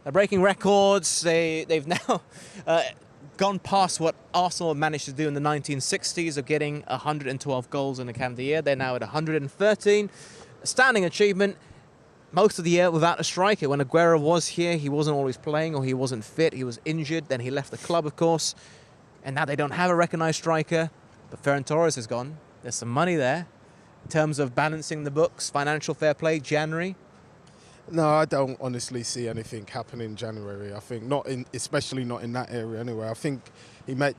They're breaking records. They've now gone past what Arsenal managed to do in the 1960s of getting 112 goals in a calendar year. They're now at 113. Astounding achievement. Most of the year without a striker. When Aguero was here, he wasn't always playing or he wasn't fit. He was injured. Then he left the club, of course. And now they don't have a recognised striker. But Ferran Torres is gone. There's some money there in terms of balancing the books, financial fair play, January. No, I don't honestly see anything happen in January. I think especially not in that area anyway. I think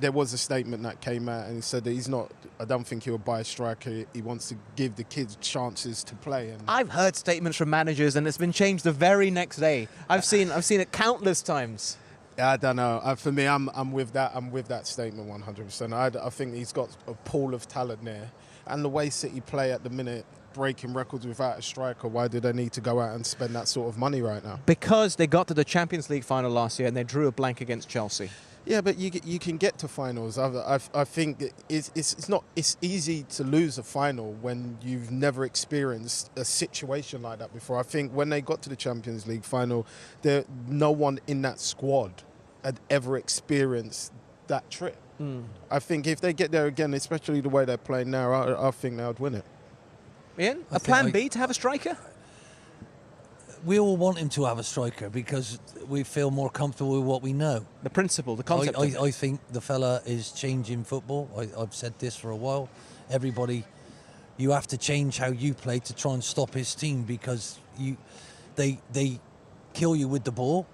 there was a statement that came out and he said that I don't think he'll buy a striker. He wants to give the kids chances to play. And I've heard statements from managers and it's been changed the very next day. I've seen it countless times. I don't know. For me, I'm with that. I'm with that statement 100%. I think he's got a pool of talent there, and the way City play at the minute, breaking records without a striker. Why do they need to go out and spend that sort of money right now? Because they got to the Champions League final last year and they drew a blank against Chelsea. Yeah, but you can get to finals. I think it's easy to lose a final when you've never experienced a situation like that before. I think when they got to the Champions League final, no one in that squad had ever experienced that trip. I think if they get there again, especially the way they're playing now, I think they would win it. Ian, a plan B to have a striker? We all want him to have a striker because we feel more comfortable with what we know. The principle, the concept. I think the fella is changing football. I've said this for a while. Everybody, you have to change how you play to try and stop his team because they kill you with the ball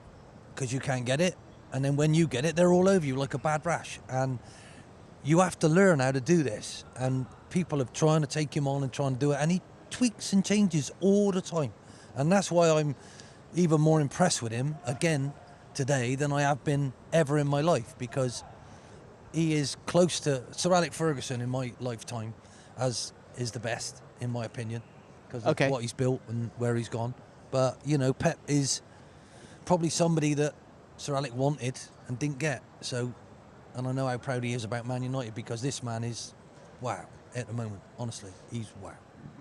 because you can't get it. And then when you get it, they're all over you like a bad rash. And you have to learn how to do this. And people are trying to take him on and trying to do it. And he tweaks and changes all the time. And that's why I'm even more impressed with him, again, today than I have been ever in my life. Because he is close to Sir Alex Ferguson in my lifetime, as is the best, in my opinion. Because of what he's built and where he's gone. But, you know, Pep is probably somebody that Sir Alex wanted and didn't get. So, and I know how proud he is about Man United because this man is wow at the moment. Honestly, he's wow.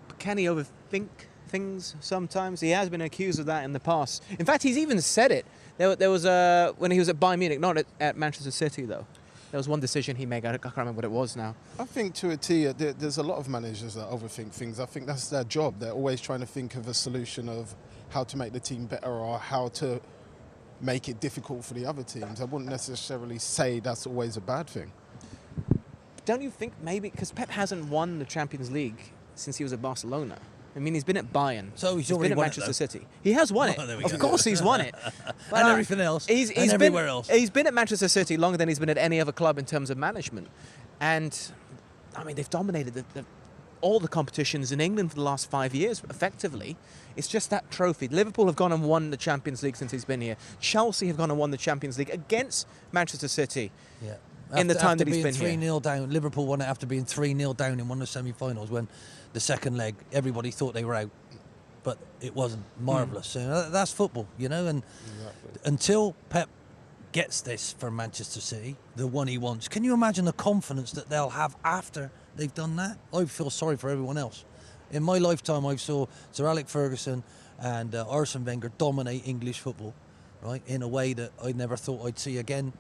But can he overthink things sometimes? He has been accused of that in the past. In fact, he's even said it. There was when he was at Bayern Munich, not at Manchester City though. There was one decision he made. I can't remember what it was now. I think to a T, there's a lot of managers that overthink things. I think that's their job. They're always trying to think of a solution of how to make the team better or how to make it difficult for the other teams. I wouldn't necessarily say that's always a bad thing. Don't you think maybe, because Pep hasn't won the Champions League since he was at Barcelona. I mean, he's been at Bayern. So he's been at Manchester City. He has won it. Of course he's won it. But and everything else. He's everywhere else. He's been at Manchester City longer than he's been at any other club in terms of management. And, I mean, they've dominated all the competitions in England for the last 5 years, effectively. It's just that trophy. Liverpool have gone and won the Champions League since he's been here. Chelsea have gone and won the Champions League against Manchester City. Yeah. In the time that he's been here. 3-0 down. Liverpool won it after being 3-0 down in one of the semi-finals when the second leg, everybody thought they were out. But it wasn't. Marvellous. So that's football, you know. And until Pep gets this for Manchester City, the one he wants, can you imagine the confidence that they'll have after they've done that? I feel sorry for everyone else. In my lifetime, I saw Sir Alex Ferguson and Arsene Wenger dominate English football, right, in a way that I never thought I'd see again.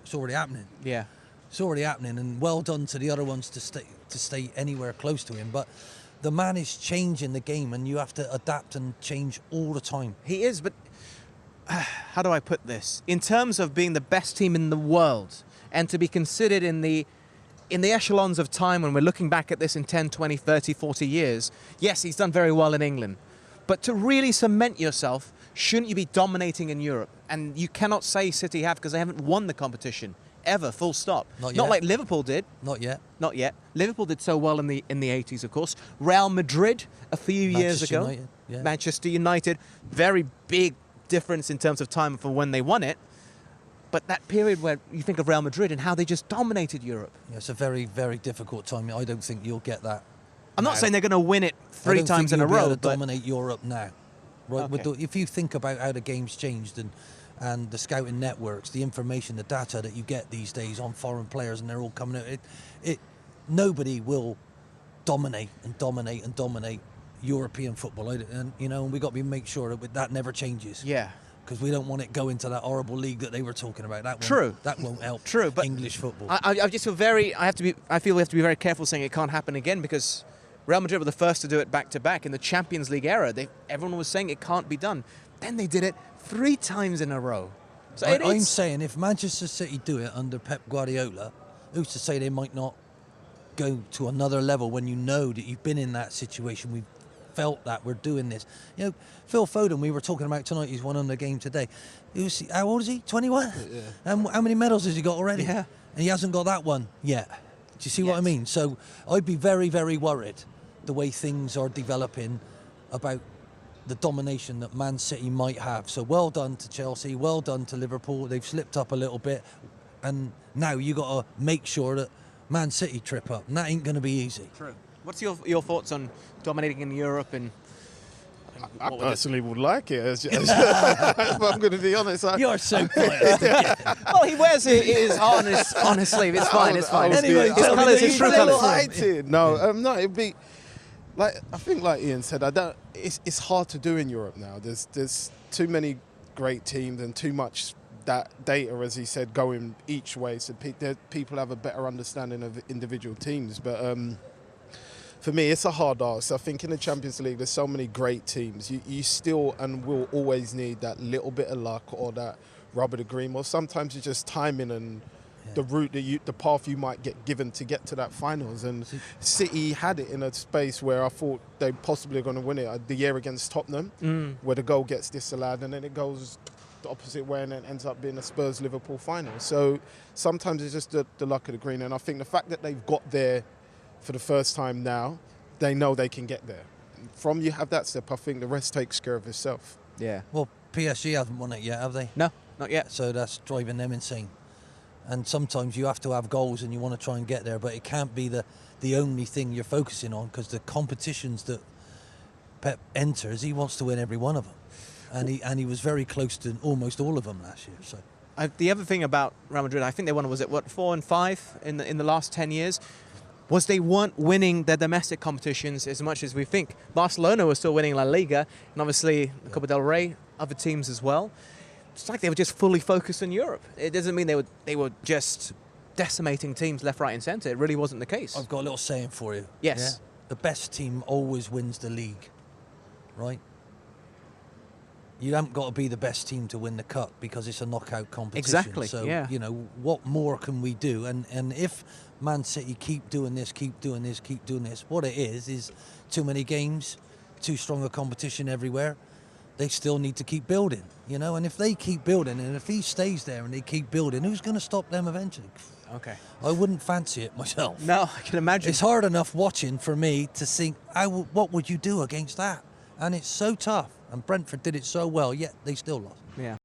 It's already happening. Yeah. It's already happening, and well done to the other ones to stay anywhere close to him. But the man is changing the game, and you have to adapt and change all the time. He is, but how do I put this? In terms of being the best team in the world and to be considered in the echelons of time when we're looking back at this in 10, 20, 30, 40 years, yes, he's done very well in England. But to really cement yourself, shouldn't you be dominating in Europe? And you cannot say City have because they haven't won the competition ever, full stop. Not like Liverpool did. Not yet. Not yet. Liverpool did so well in the 80s, of course. Real Madrid a few years ago. United, yeah. Manchester United, very big difference in terms of time for when they won it. But that period where you think of Real Madrid and how they just dominated Europe. Yeah, it's a very, very difficult time. I don't think you'll get that. I'm not saying they're going to win it three times in a row. But dominate Europe now. Right? Okay. If you think about how the game's changed and the scouting networks, the information, the data that you get these days on foreign players, and they're all coming out, nobody will dominate European football. And we got to make sure that never changes. Yeah. because we don't want it going to that horrible league that they were talking about. True. That won't help. True, but English football. I just feel I feel we have to be very careful saying it can't happen again, because Real Madrid were the first to do it back to back in the Champions League era. Everyone was saying it can't be done. Then they did it 3 times in a row. So I'm saying if Manchester City do it under Pep Guardiola, who's to say they might not go to another level when you know that you've been in that situation? We've felt that we're doing this. You know, Phil Foden, we were talking about tonight, he's won on the game today. How old is he? 21? Yeah. And how many medals has he got already? Yeah. And he hasn't got that one yet. Do you see what I mean? So I'd be very, very worried the way things are developing about the domination that Man City might have. So well done to Chelsea, well done to Liverpool. They've slipped up a little bit, and now you got to make sure that Man City trip up, and that ain't going to be easy. True. What's your thoughts on dominating in Europe? And I personally would like it. If I'm going to be honest. You're so quiet. well, he wears his heart on his sleeve. It's fine. It's fine. Anyway, his colours, his true colours. No, it'd be like, I think, like Ian said, it's hard to do in Europe now. There's too many great teams and too much that data, as he said, going each way. So people have a better understanding of individual teams. But for me, it's a hard ask. I think in the Champions League, there's so many great teams. You still and will always need that little bit of luck or that rub of the green. Or sometimes it's just timing and the route the path you might get given to get to that finals. And City had it in a space where I thought they possibly are going to win it. The year against Tottenham, where the goal gets disallowed and then it goes the opposite way and then ends up being a Spurs-Liverpool final. So sometimes it's just the luck of the green. And I think the fact that they've got there for the first time now, they know they can get there. From you have that step, I think the rest takes care of itself. Yeah. Well, PSG haven't won it yet, have they? No, not yet. So that's driving them insane. And sometimes you have to have goals and you want to try and get there, but it can't be the only thing you're focusing on, because the competitions that Pep enters, he wants to win every one of them. And he was very close to almost all of them last year. So the other thing about Real Madrid, I think they won, 4 and 5 in the last 10 years, was they weren't winning their domestic competitions as much as we think. Barcelona was still winning La Liga, and obviously the Copa del Rey, other teams as well. It's like they were just fully focused on Europe. It doesn't mean they were just decimating teams left, right, and centre. It really wasn't the case. I've got a little saying for you. Yes. Yeah? The best team always wins the league, right? You haven't got to be the best team to win the cup, because it's a knockout competition. Exactly. So, yeah. you know, what more can we do? And if Man City keep doing this, what it is too many games, too strong a competition everywhere. They still need to keep building, you know. And if they keep building, and if he stays there and they keep building, who's going to stop them eventually? Okay. I wouldn't fancy it myself. No, I can imagine. It's hard enough watching for me to think, what would you do against that? And it's so tough. And Brentford did it so well, yet they still lost. Yeah.